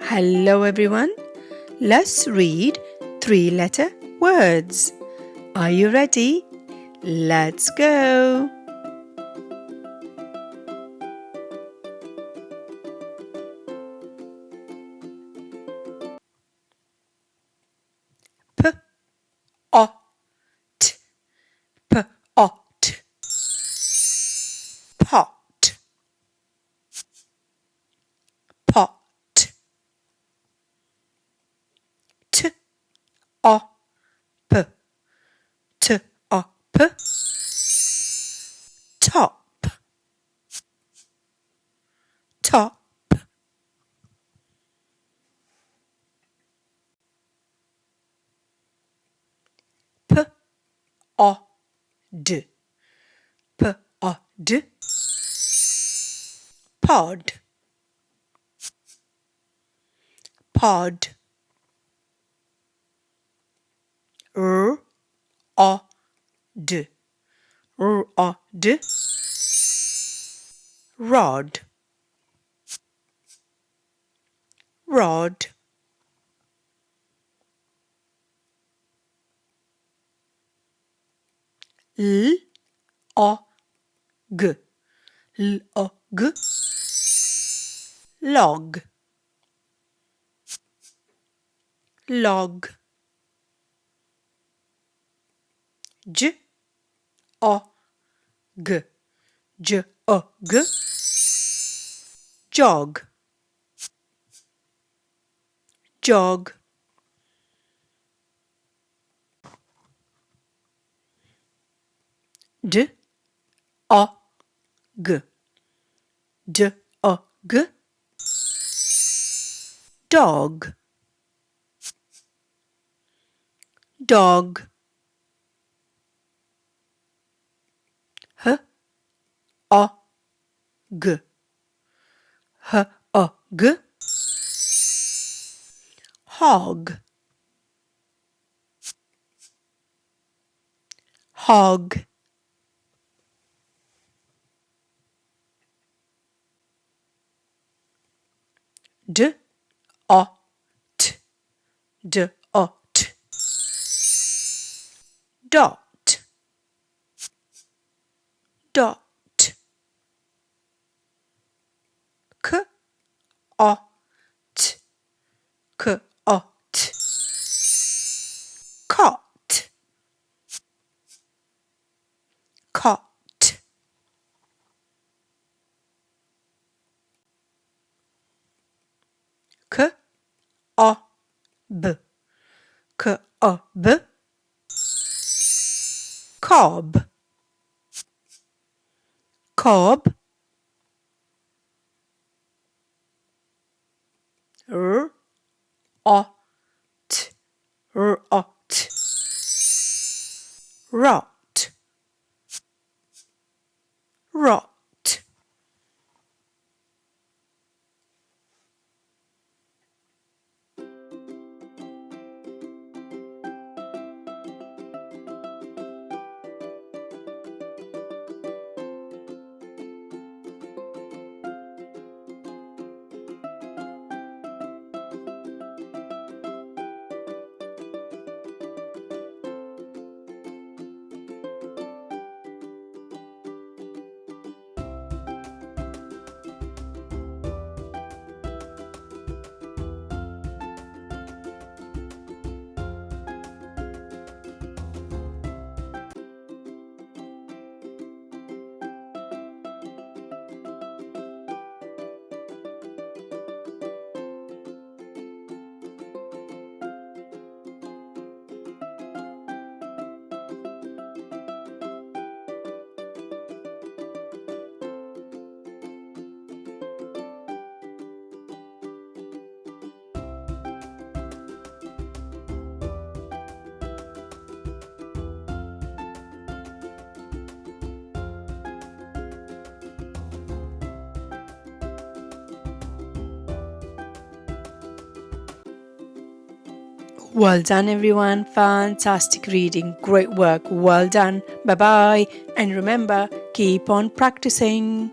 Hello everyone. Let's read three-letter words. Are you ready? Let's go. Pot, pot, pot, pot, t, o, p, t, o, p, top, top, p, o, d, p, o, d, pod, pod, r, o, d, r, o, d, rod, rod, l, o, g, l, o, g, log, log, j, o, g, j, o, g, jog, jog, d, o, g, d, o, g, dog, dog, h, o, g, h, o, g, hog, hog, d, o, t, d, o, t, dot, dot, k, o, t, k, o, t, cot, cot, k, o, b, k, o, b, cob, cob, r, o, t, r, o, t, rot, rot. Well done everyone, fantastic reading, great work, well done, bye bye, and remember, keep on practicing.